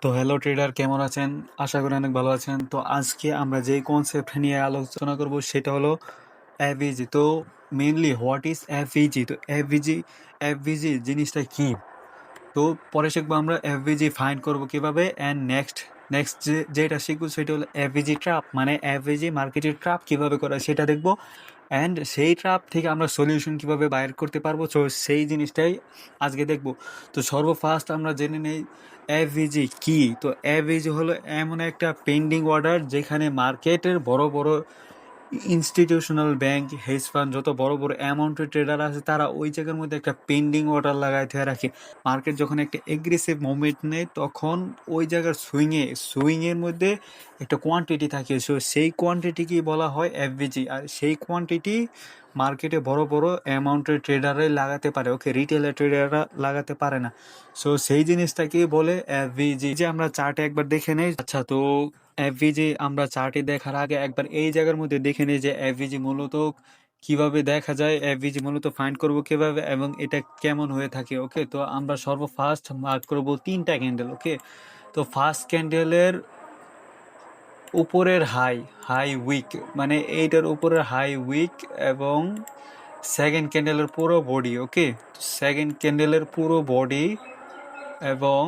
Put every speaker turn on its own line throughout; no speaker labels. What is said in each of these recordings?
তো hello tedder, কেমন আছেন? আশা করি অনেক ভালো আছেন। তো আজকে আমরা যে কনসেপ্ট নিয়ে আলোচনা করব সেটা হলো এফভিজি। তো মেইনলি হোয়াট ইজ এফভিজি? তো এফভিজি জিনিসটা কি? তো পরে শিখবো আমরা এফভিজি ফাইন্ড করব কিভাবে, অ্যান্ড নেক্সট যেটা শিখবো সেটা হলো এফভিজি ট্র্যাপ, মানে এফভিজি মার্কেটের ট্র্যাপ কিভাবে করা সেটা দেখবো। অ্যান্ড সেই ট্র্যাপ থেকে আমরা সলিউশন কিভাবে বাইর করতে পারবো, তো সেই জিনিসটাই আজকে দেখব। তো সর্বফার্স্ট আমরা জেনে নেই এফভিজি কি। তো এফভিজি হলো এমন একটা পেন্ডিং অর্ডার যেখানে মার্কেটের বড় বড় ইনস্টিটিউশনাল ব্যাংক, হেজ ফান্ড, যত বড় বড় অ্যামাউন্টের ট্রেডার আছে তারা ওই জায়গার মধ্যে একটা পেন্ডিং অর্ডার লাগাই থেকে রাখে। মার্কেট যখন একটা এগ্রেসিভ মুভমেন্ট নেয় তখন ওই জায়গার সুইংয়ের মধ্যে একটা কোয়ান্টিটি থাকে, সো সেই কোয়ান্টিটিকেই বলা হয় এফভিজি। আর সেই কোয়ান্টিটি মার্কেটে বড় বড় অ্যামাউন্টের ট্রেডাররাই লাগাতে পারে, ওকে, রিটেলের ট্রেডাররা লাগাতে পারে না। সো সেই জিনিসটাকেই বলে এফভিজি। যে আমরা চার্টে একবার দেখে নেই। আচ্ছা, তো এফভিজি আমরা চার্টে দেখার আগে একবার এই জায়গার মধ্যে দেখে নিই যে এফভিজি মূলত কিভাবে দেখা যায়, এফভিজি মূলত ফাইন্ড করব কিভাবে এবং এটা কেমন হয়ে থাকে। ওকে, তো আমরা সর্বফার্স্ট মার্ক করব তিনটা ক্যান্ডেল। ওকে, তো ফার্স্ট ক্যান্ডেলের উপরের হাই উইক, মানে এইটার উপরের হাই উইক, এবং সেকেন্ড ক্যান্ডেলের পুরো বডি। ওকে, সেকেন্ড ক্যান্ডেলের পুরো বডি এবং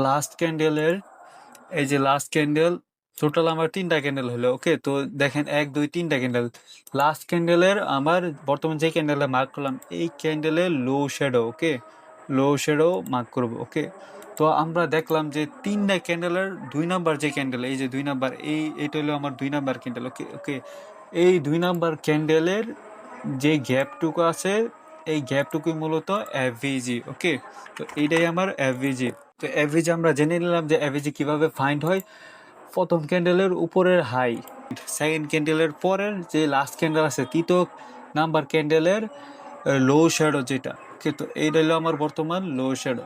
লাস্ট ক্যান্ডেলের, এই যে লাস্ট ক্যান্ডেল, টোটাল আমার তিনটা ক্যান্ডেল হলো। ওকে, তো দেখেন 1 2 3টা ক্যান্ডেল। লাস্ট ক্যান্ডেলের আমার বর্তমান যে ক্যান্ডেলটা মার্ক করলাম এই ক্যান্ডেলের লো শ্যাডো। ওকে, লো শ্যাডো মার্ক করব। ওকে, তো আমরা দেখলাম যে তিনটা ক্যান্ডেলের 2 নাম্বার যে ক্যান্ডেল, এই যে 2 নাম্বার, এইটা হলো আমার 2 নাম্বার ক্যান্ডেল। ওকে ওকে, এই 2 নাম্বার ক্যান্ডেলের যে গ্যাপটুকু আছে এই গ্যাপটুকুই মূলত এফভিজি। ওকে, তো এইটাই আমার এফভিজি। তো এফভিজি আমরা জেনে নিলাম যে এফভিজি কিভাবে ফাইন্ড হয়। প্রথম ক্যান্ডেলের উপরের হাই, সেকেন্ড ক্যান্ডেলের পরের যে লাস্ট ক্যান্ডেল আছে তৃতীয় নাম্বার ক্যান্ডেলের লো শ্যাডো যেটা। ওকে, তো এইটা হলো আমার বর্তমান লো শ্যাডো।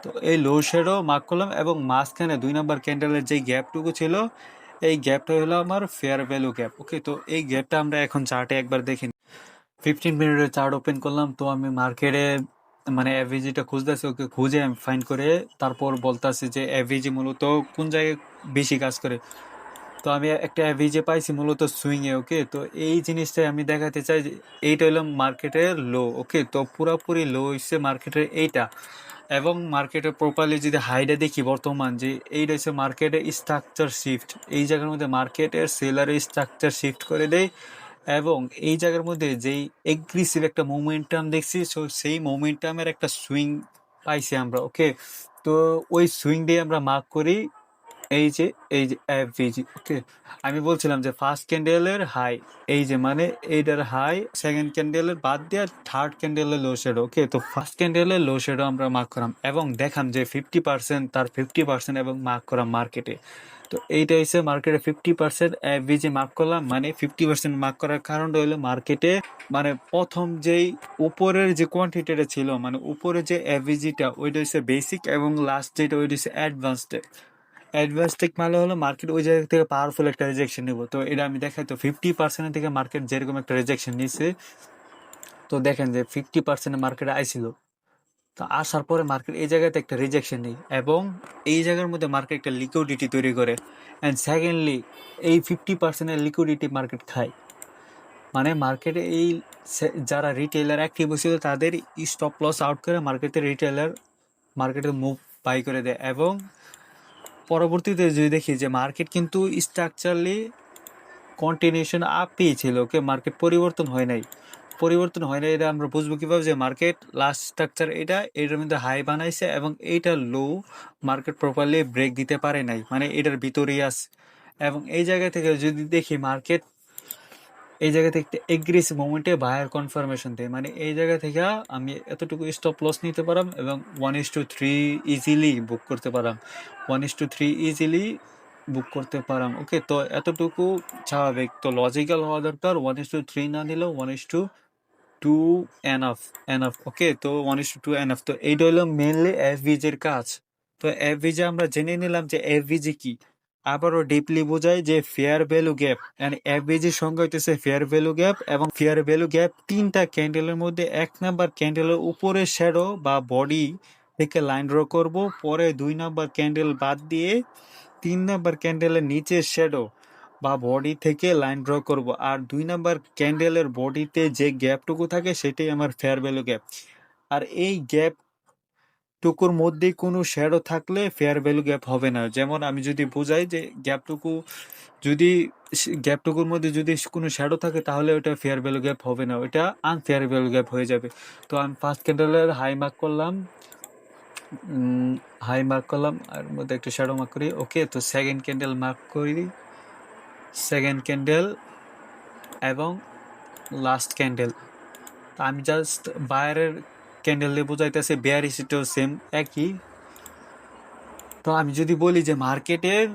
তো এই লো শ্যাডো মার্ক করলাম এবং মাঝখানে 2 নাম্বার ক্যান্ডেলের যে গ্যাপটুকু ছিল এই গ্যাপটা হলো আমার ফেয়ার ভ্যালু গ্যাপ। ওকে, তো এই গ্যাপটা আমরা এখন চার্টে একবার দেখি। 15 মিনিটের চার্ট ওপেন করলাম। তো আমি মার্কেটে মানে এফভিজিটা খুঁজতেছি। ওকে, খুঁজে আমি ফাইন্ড করে তারপর বলতেছি যে এফভিজি মূলত কোন জায়গায় বেশি কাজ করে। তো আমি একটা এফভিজি পাইছি মূলত সুইংয়ে। ওকে, তো এই জিনিসটাই আমি দেখাতে চাই যে এইটা হলো মার্কেটের লো। ওকে, তো পুরোপুরি লো হচ্ছে মার্কেটের এইটা। এবং মার্কেটে প্রপারলি যদি হাইটা দেখি বর্তমান যে এইটা হচ্ছে মার্কেটের স্ট্রাকচার শিফট, এই জায়গার মধ্যে মার্কেটের সেলারের স্ট্রাকচার শিফট করে দেয় এবং এই জায়গার মধ্যে যেই এগ্রেসিভ একটা মোমেন্টাম দেখছি, সো সেই মোমেন্টামের একটা সুইং পাইছি আমরা। ওকে, তো ওই সুইং দিয়ে আমরা মার্ক করি এই যে এফভিজি। ওকে, আমি বলছিলাম যে ফার্স্ট ক্যান্ডেলের হাই, এই যে মানে এইটার হাই, সেকেন্ড ক্যান্ডেলের বাদ দিয়ে থার্ড ক্যান্ডেলের লো শেডো। ওকে, তো ফার্স্ট ক্যান্ডেলের লো শেডো আমরা মার্ক করাম এবং দেখাম যে 50% তার 50% এবং মার্ক করাম মার্কেটে। তো এইটা হচ্ছে মার্কেটে 50% এফভিজি মার্ক করলাম, মানে 50% মার্ক করার কারণটা হলো মার্কেটে মানে প্রথম যেই উপরের যে কোয়ান্টিটিটা ছিল, মানে উপরে যে এফভিজিটা ওইটা হচ্ছে বেসিক এবং লাস্ট যেটা ওইটা হচ্ছে অ্যাডভান্সড। অ্যাডভান্সটেক মানে হলো মার্কেট ওই জায়গা থেকে পাওয়ারফুল একটা রিজেকশন নিব। তো এটা আমি দেখাই। তো 50% থেকে মার্কেট যেরকম একটা রিজেকশন নিচ্ছে, তো দেখেন যে 50% মার্কেটে আইছিল। তো আসার পরে মার্কেট এই জায়গাতে একটা রিজেকশন নেই এবং এই জায়গার মধ্যে মার্কেট একটা লিকুইডিটি তৈরি করে। অ্যান্ড সেকেন্ডলি এই 50% লিকুইডিটি মার্কেট খায়, মানে মার্কেটে এই যারা রিটেলার অ্যাক্টিভ ছিল তাদের স্টপ লস আউট করে মার্কেটে মুভ বাই করে দেয়। এবং পরবর্তীতে যদি দেখি যে মার্কেট কিন্তু স্ট্রাকচারালি কন্টিনিউশন আপই ছিল। ওকে, মার্কেট পরিবর্তন হয় নাই। এটা আমরা বুঝবো কিভাবে যে মার্কেট লাস্ট স্ট্রাকচার এটার মধ্যে হাই বানাইছে এবং এইটা লো মার্কেট প্রপারলি ব্রেক দিতে পারে নাই, মানে এটার ভিতরেই আছে। এবং এই জায়গা থেকে যদি দেখি মার্কেট এই জায়গা থেকে একটা এগ্রেসিভ মোমেন্টে বায়ার কনফার্মেশন দেয়, মানে এই জায়গা থেকে আমি এতটুকু স্টপ লস নিতে পারাম এবং 1:3 ইজিলি বুক করতে পারাম, 1:3 ইজিলি বুক করতে পারাম। ওকে, তো এতটুকু স্বাভাবিক। তো লজিক্যাল হওয়া দরকার, 1:3 না নিলেও 1:2 এনাফ এনাফ। ওকে, তো 1:2 এনাফ। তো এইটা হলো মেনলি এফভিজির কাজ। তো এফভিজি আমরা জেনে নিলাম যে এফভিজি কি। আবারও ডিপলি বোঝায় যে ফেয়ার ভ্যালু গ্যাপ, মানে এফভিজির সঙ্গে হইতেছে ফেয়ার ভ্যালু গ্যাপ। এবং ফেয়ার ভ্যালু গ্যাপ তিনটা ক্যান্ডেলের মধ্যে 1 নাম্বার ক্যান্ডেলের উপরে শ্যাডো বা বডি থেকে লাইন ড্র করব, পরে 2 নাম্বার ক্যান্ডেল বাদ দিয়ে 3 নাম্বার ক্যান্ডেলের নিচের শ্যাডো বা বডি থেকে লাইন ড্র করব। আর 2 নাম্বার ক্যান্ডেলের বডিতে যে গ্যাপটুকু থাকে সেটাই আমার ফেয়ার ভ্যালু গ্যাপ। আর এই গ্যাপ টুকুর মধ্যে কোনো শ্যাডো থাকলে ফেয়ার ভ্যালু গ্যাপ হবে না। যেমন আমি যদি বোঝাই যে গ্যাপটুকু যদি গ্যাপটুকুর মধ্যে যদি কোনো শ্যাডো থাকে তাহলে ওটা ফেয়ার ভ্যালু গ্যাপ হবে না, ওটা আনফেয়ার ভ্যালু গ্যাপ হয়ে যাবে। তো আমি ফার্স্ট ক্যান্ডেলের হাই মার্ক করলাম, আর মধ্যে একটা শ্যাডো মার্ক করি। ওকে, তো সেকেন্ড ক্যান্ডেল মার্ক করি, সেকেন্ড ক্যান্ডেল এবং লাস্ট ক্যান্ডেল। আমি জাস্ট বায়ারের ক্যান্ডেল দিয়ে বোঝাইতেছে, বেয়ারিশটাও সেম একই। তো আমি যদি বলি যে মার্কেটের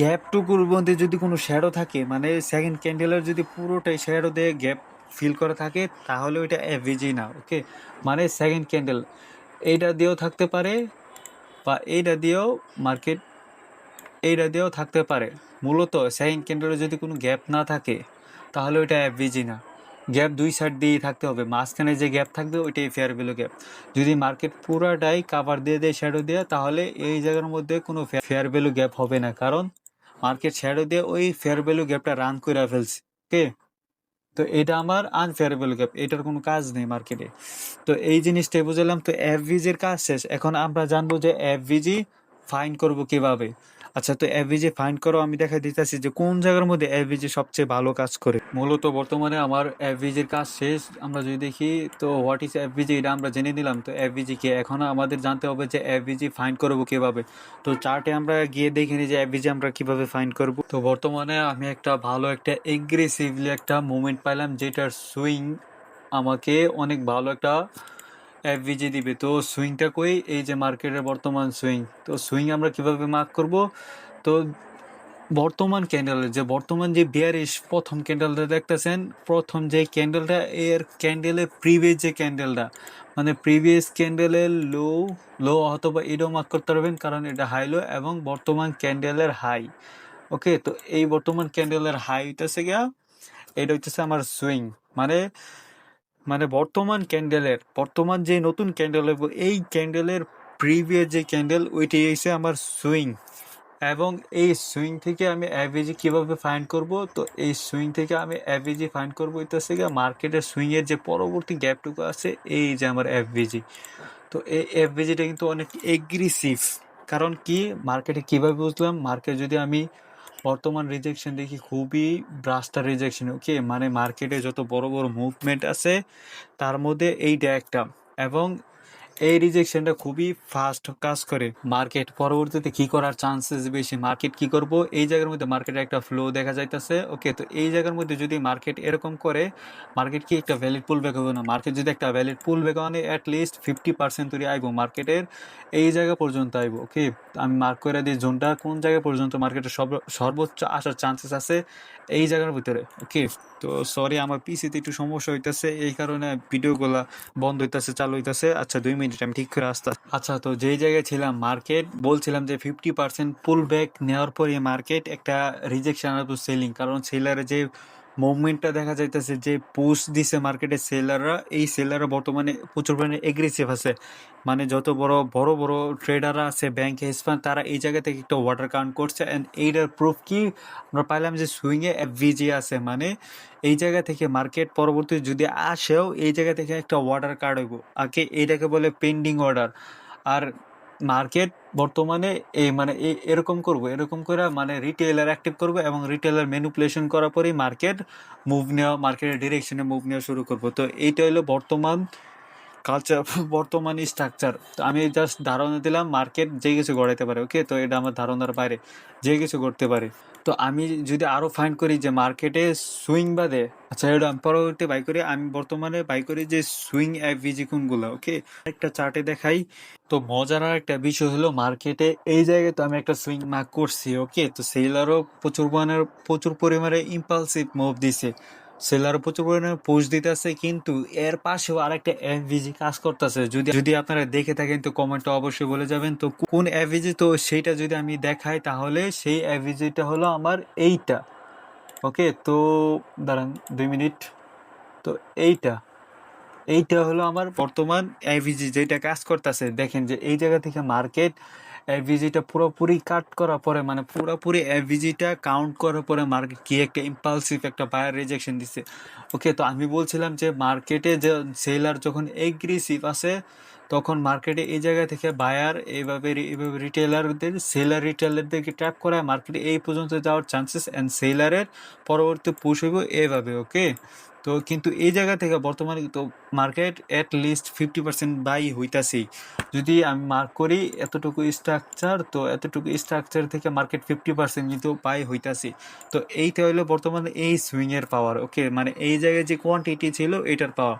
গ্যাপটুকুর মধ্যে যদি কোনো শ্যাডো থাকে, মানে সেকেন্ড ক্যান্ডেলের যদি পুরোটাই শ্যাডো দিয়ে গ্যাপ ফিল করা থাকে তাহলে ওইটা এফভিজি না। ওকে, মানে সেকেন্ড ক্যান্ডেল এইটা দিয়েও থাকতে পারে বা এইটা দিয়েও মার্কেট এইটা দিয়েও থাকতে পারে। মূলত সেকেন্ড ক্যান্ডেলে যদি কোনো গ্যাপ না থাকে তাহলে ওইটা এফভিজি না। গ্যাপ দুই সাইড দিয়েই থাকতে হবে, মাঝখানে যে গ্যাপ থাকবে ওইটাই ফেয়ার ভ্যালু গ্যাপ। যদি মার্কেট পুরাটাই কাভার দিয়ে দেয় শ্যাডো দিয়ে, তাহলে এই জায়গার মধ্যে কোনো ফেয়ার ভ্যালু গ্যাপ হবে না, কারণ মার্কেট শ্যাডো দিয়ে ওই ফেয়ার ভ্যালু গ্যাপটা রান করে ফেলছে। ওকে, তো এটা আমার আনফেয়ার ভ্যালু গ্যাপ, এটার কোনো কাজ নেই মার্কেটে। তো এই জিনিসটাই বুঝলাম। তো এফভিজির কাজ শেষ, এখন আমরা জানবো যে এফভিজি ফাইন্ড করব কিভাবে। আচ্ছা, তো এফভিজি ফাইন্ড করো, আমি দেখা দিতেছি যে কোন জায়গার মধ্যে এফভিজি সবচেয়ে ভালো কাজ করে। মূলত বর্তমানে আমার এফভিজির কাজ শেষ। আমরা যদি দেখি, তো হোয়াট ইজ এফভিজি এটা আমরা জেনে নিলাম। তো এফভিজি কি, এখন আমাদের জানতে হবে যে এফভিজি ফাইন্ড করবো কিভাবে। তো চার্টে আমরা গিয়ে দেখিনি যে এফভিজি আমরা কিভাবে ফাইন্ড করব। তো বর্তমানে আমি একটা ভালো একটা এগ্রেসিভলি একটা মুভমেন্ট পাইলাম, যেটার সুইং আমাকে অনেক ভালো একটা এফভিজি দিবে। তো সুইংটা কই, এই যে মার্কেটের বর্তমান সুইং। তো সুইং আমরা কিভাবে মার্ক করব। তো বর্তমান ক্যান্ডেলের যে বর্তমান যে বিয়ারিশ প্রথম ক্যান্ডেলটা দেখতেছেন, প্রথম যে ক্যান্ডেলটা, এর ক্যান্ডেলের প্রিভিয়াস যে ক্যান্ডেলটা, মানে প্রিভিয়াস ক্যান্ডেলের লো লো অথবা এটাও মার্ক করতে পারবেন, কারণ এটা হাই লো এবং বর্তমান ক্যান্ডেলের হাই। ওকে, তো এই বর্তমান ক্যান্ডেলের হাই হইতেছে গিয়া, এটা হইতেছে আমার সুইং। মানে মানে বর্তমান যে নতুন ক্যান্ডেল, এই ক্যান্ডেলের প্রিভিয়াস যে ক্যান্ডেল ওইটাই হচ্ছে আমার সুইং। এবং এই সুইং থেকে আমি অ্যাভারেজ কিভাবে ফাইন্ড করব। তো এই সুইং থেকে আমি অ্যাভারেজ ফাইন্ড করব হইতেছে গিয়ে মার্কেটের সুইং এর যে পরবর্তী গ্যাপটুকু আছে, এই যে আমার এফভিজি। তো এই এফভিজিটা কিন্তু অনেক এগ্রেসিভ। কারণ কি, মার্কেটে কিভাবে বুঝলাম, মার্কেট যদি আমি বর্তমান রিজেকশন দেখি, খুবই ব্রাস্টার রিজেকশন। ওকে, মানে মার্কেটে যত বড় বড় মুভমেন্ট আছে তার মধ্যে এইটা একটা। এবং এই রিজেকশনটা খুবই ফাস্ট কাজ করে। মার্কেট পরবর্তীতে কি করার চান্সেস বেশি, মার্কেট কি করব, এই জায়গার মধ্যে মার্কেটে একটা ফ্লো দেখা যাইতেছে। ওকে, তো এই জায়গার মধ্যে যদি মার্কেট এরকম করে, মার্কেট কি একটা ভ্যালিড পুল ব্যাক হবে না। মার্কেট যদি একটা ভ্যালিড পুল ব্যাক মানে অ্যাটলিস্ট 50% তৈরি আইব, মার্কেটের এই জায়গা পর্যন্ত আইব। ওকে, আমি মার্ক করে দিই জোনটা কোন জায়গা পর্যন্ত মার্কেটের সর্বোচ্চ আসার চান্সেস আছে, এই জায়গার ভিতরে। ওকে, তো সরি, আমার পিসিতে একটু সমস্যা হইতেছে, এই কারণে ভিডিওগুলা বন্ধ হইতেছে, চালু হইতেছে। আচ্ছা, 2 মিনিট আমি ঠিক করে আসতে। আচ্ছা, তো যেই জায়গায় ছিলাম, মার্কেট বলছিলাম যে 50% পুল ব্যাক নেওয়ার পরে মার্কেট একটা রিজেকশন আর সেলিং, কারণ সেলারের যে মুভমেন্টটা দেখা যাইতেছে, যে পুশ দিছে মার্কেটের সেলাররা, এই সেলাররা বর্তমানে প্রচুর পরিমাণে এগ্রেসিভ আছে। মানে যত বড় বড় বড় ট্রেডাররা আছে, ব্যাংক, হেজ ফান্ড, তারা এই জায়গা থেকে একটা ওয়াটার কাউন্ট করছে। অ্যান্ড এইটার প্রুফ কি, আমরা পাইলাম যে সুইংয়ে এফভিজি আছে। মানে এই জায়গা থেকে মার্কেট পরবর্তী যদি আসেও, এই জায়গা থেকে একটা অর্ডার কার্ড হইব আগে, এইটাকে বলে পেন্ডিং অর্ডার। আর মার্কেট বর্তমানে এই মানে এরকম করে মানে রিটেলার অ্যাক্টিভ করবো এবং রিটেলার ম্যানিপুলেশন করার পরেই মার্কেটের ডিরেকশনে মুভ নেওয়া শুরু করবো। তো এইটা হলো বর্তমান কালচার, বর্তমান স্ট্রাকচার। তো আমি জাস্ট ধারণা দিলাম মার্কেট যে কিছু গড়াইতে পারে। ওকে, তো এটা আমার ধারণার বাইরে, যে কিছু করতে পারে। তো আমি যদি আরো ফাইন্ড করি যে মার্কেটে সুইং বাদে, আচ্ছা এটা আমি পরবর্তী বাই করি, আমি বর্তমানে বাই করি যে সুইং এফভিজি কোনগুলো। ওকে, একটা চার্টে দেখাই। তো মজার আর একটা বিষয় হলো, মার্কেটে এই জায়গায় তো আমি একটা সুইং মার্ক করছি। ওকে, তো সেলারও প্রচুর পরিমাণে ইম্পালসিভ মুভ দিছে, সেলারও প্রচুর পরিমাণে পোস্ট দিতেছে, কিন্তু এর পাশেও আরেকটা এফভিজি কাজ করতেছে। যদি যদি আপনারা দেখে থাকেন তো কমেন্টে অবশ্যই বলে যাবেন তো কোন এফভিজি। তো সেইটা যদি আমি দেখাই, তাহলে সেই এফভিজিটা হলো আমার এইটা। ওকে, তো দাঁড়ান 2 মিনিট। তো এইটা এইটা হলো আমার বর্তমান এভিজি যেটা কাজ করতেছে। দেখেন যে এই জায়গা থেকে মার্কেট এভিজিটা পুরোপুরি কাট করার পরে, মানে পুরোপুরি এভিজিটা কাউন্ট করার পরে মার্কেট কি একটা ইম্পালসিভ একটা বায়ার রিজেকশন দিছে। ওকে, তো আমি বলছিলাম যে মার্কেটে যে সেলার যখন এগ্রেসিভ আছে তখন মার্কেটে এই জায়গা থেকে বায়ার এইভাবে রিটেলারদের রিটেলারদেরকে ট্র্যাপ করায় মার্কেটে এই পর্যন্ত যাওয়ার চান্সেস অ্যান্ড সেলারের পরবর্তী পুশ হইব এভাবে। ওকে, তো কিন্তু এই জায়গা থেকে বর্তমানে তো মার্কেট অ্যাট লিস্ট 50% বাই হইতাছেই। যদি আমি মার্ক করি এতটুকু স্ট্রাকচার, তো এতটুকু স্ট্রাকচার থেকে মার্কেট 50% কিন্তু বাই হইতাছে। তো এইটা হলো বর্তমানে এই সুইংয়ের পাওয়ার। ওকে, মানে এই জায়গায় যে কোয়ান্টিটি ছিল এটার পাওয়ার।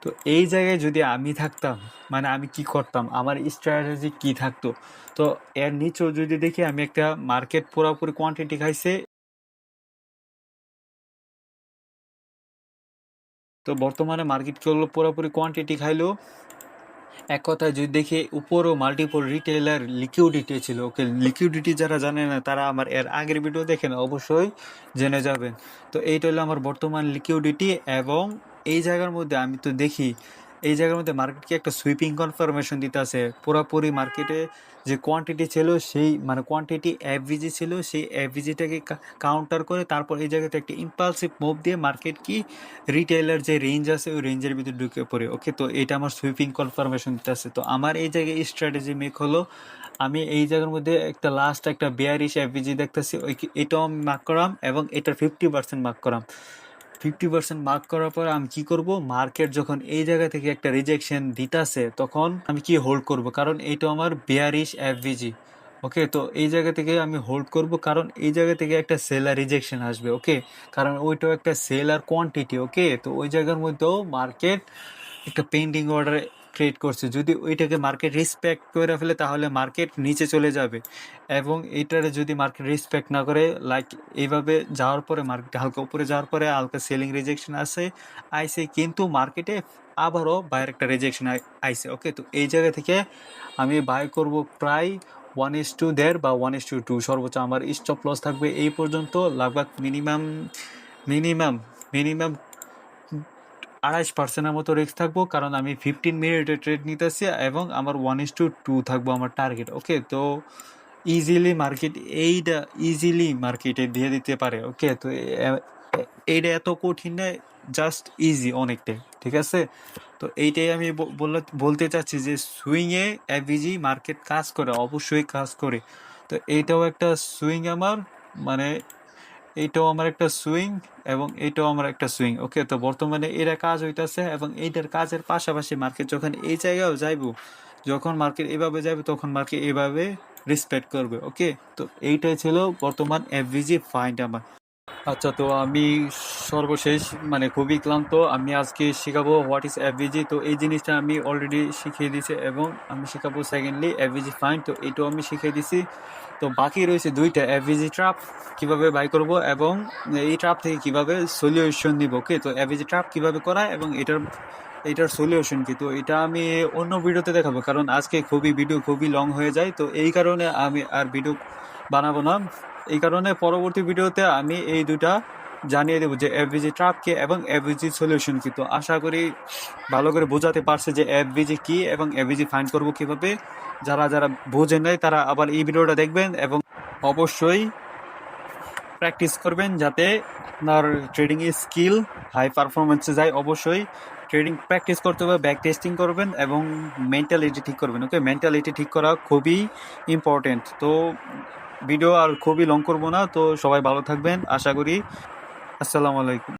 তো এই জায়গায় যদি আমি থাকতাম, মানে আমি কি করতাম, আমার স্ট্র্যাটেজি কি থাকতো। তো এর নিচেও যদি দেখি আমি একটা মার্কেট পুরোপুরি কোয়ান্টিটি খাইছে, তো বর্তমানে মার্কেট করলো পুরোপুরি কোয়ান্টিটি খাইলো। এক কথায় যদি দেখি উপরও মাল্টিপল রিটেলার লিকুইডিটি ছিল। ওকে, লিকুইডিটি যারা জানে না তারা আমার এর আগের ভিডিও দেখেন, অবশ্যই জেনে যাবেন। তো এইটা হলো আমার বর্তমান লিকুইডিটি। এবং এই জায়গার মধ্যে আমি তো দেখি এই জায়গার মধ্যে মার্কেটকে একটা সুইপিং কনফার্মেশন দিতে আছে। পুরোপুরি মার্কেটে যে কোয়ান্টিটি ছিল সেই মানে কোয়ান্টিটি এফভিজি ছিল, সেই এফভিজিটাকে কাউন্টার করে তারপর এই জায়গাতে একটা ইম্পালসিভ মুভ দিয়ে মার্কেট কি রিটেলার যে রেঞ্জ আছে ওই রেঞ্জের ভিতরে ঢুকে পড়ে। ওকে, তো এটা আমার সুইপিং কনফার্মেশন দিতে আছে। তো আমার এই জায়গায় স্ট্র্যাটেজি মেক হলো, আমি এই জায়গার মধ্যে একটা লাস্ট একটা বেয়ারিশ এফভিজি দেখতেছি, ওই এটাও আমি মার্ক করাম এবং এটার 50% মার্ক করাম। 50% মার্ক করার পর আমি কি করব, মার্কেট যখন এই জায়গা থেকে একটা রিজেকশন দিতাছে তখন আমি কি হোল্ড করব, কারণ এইটা আমার বেয়ারিশ এফভিজি। ওকে, তো এই জায়গা থেকে আমি হোল্ড করব কারণ এই জায়গা থেকে একটা সেলার রিজেকশন আসবে। ওকে, কারণ ওইটাও একটা সেলার কোয়ান্টিটি। ওকে, তো ওই জায়গার মধ্যেও মার্কেট একটা পেন্ডিং অর্ডার ক্রিয়েট করছে। যদি ওইটাকে মার্কেট রেসপেক্ট করে ফেলে তাহলে মার্কেট নিচে চলে যাবে, এবং এইটারে যদি মার্কেট রেসপেক্ট না করে লাইক এইভাবে যাওয়ার পরে মার্কেট হালকা উপরে যাওয়ার পরে হালকা সেলিং রিজেকশন আসে আইসে, কিন্তু মার্কেটে আবারও বাইরের একটা রিজেকশন আইসে। ওকে, তো এই জায়গা থেকে আমি বাই করব প্রায় 1:1 দেড় বা 1:2। সর্বোচ্চ আমার স্টপ লস থাকবে এই পর্যন্ত লাগভাগ মিনিমাম মিনিমাম মিনিমাম 28%-এর মতো রিস্ক থাকবো, কারণ আমি 15 মিনিটের ট্রেড নিতেছি এবং আমার 1:2 থাকবো আমার টার্গেট। ওকে, তো ইজিলি মার্কেট এইটা ইজিলি মার্কেটে দিয়ে দিতে পারে। ওকে, তো এইটা এত কঠিন না, জাস্ট ইজি অনেকটাই। ঠিক আছে, তো এইটাই আমি বলতে চাচ্ছি যে সুইংয়ে এভিজি মার্কেট কাজ করে, অবশ্যই কাজ করে। তো এইটাও একটা সুইং আমার, মানে এইটাও আমার একটা সুইং এবং এইটাও আমার একটা সুইং। ওকে, তো বর্তমানে এরা কাজ হইতাছে এবং এইটার কাজের পাশাপাশি মার্কেট যখন এই জায়গাও যাইব, যখন মার্কেট এভাবে যাবে তখন মার্কেট এভাবে রেসপেক্ট করবে। ওকে, তো এইটাই ছিল বর্তমান এফভিজি ফাইন্ড আমার। আচ্ছা, তো আমি সর্বশেষ মানে খুবই ক্লান্ত, আমি আজকে শেখাবো হোয়াট ইজ এফভিজি। তো এই জিনিসটা আমি অলরেডি শিখিয়ে দিয়েছি এবং আমি শেখাবো সেকেন্ডলি এফভিজি ফাইন্ড, তো এটাও আমি শিখিয়ে দিছি। তো বাকি রয়েছে দুইটা, এফভিজি ট্র্যাপ কিভাবে বাই করব এবং এই ট্র্যাপ থেকে কিভাবে সলিউশন নিব। ওকে, তো এফভিজি ট্র্যাপ কিভাবে করা এবং এটার সলিউশন কি, তো এটা আমি অন্য ভিডিওতে দেখাবো, কারণ আজকে ভিডিও খুবই লং হয়ে যায়। তো এই কারণে আমি আর ভিডিও বানাবো না। এই কারণে পরবর্তী ভিডিওতে আমি এই দুটা জানিয়ে দেবো যে এফভিজি ট্র্যাপ কি এবং এফভিজি সলিউশন কি। তো আশা করি ভালো করে বোঝাতে পারছে যে এফভিজি কি এবং এফভিজি ফাইন্ড করব কিভাবে। যারা যারা বোঝেন নাই তারা আবার এই ভিডিওটা দেখবেন এবং অবশ্যই প্র্যাকটিস করবেন যাতে আপনার ট্রেডিং স্কিল হাই পারফরমেন্সে যায়। অবশ্যই ট্রেডিং প্র্যাকটিস করতে হবে, ব্যাক টেস্টিং করবেন এবং মেন্টালিটি ঠিক করবেন। ওকে, মেন্টালিটি ঠিক করা খুবই ইম্পর্টেন্ট। তো ভিডিও আর খুবই লং করবো না, তো সবাই ভালো থাকবেন আশা করি। আসসালামু আলাইকুম।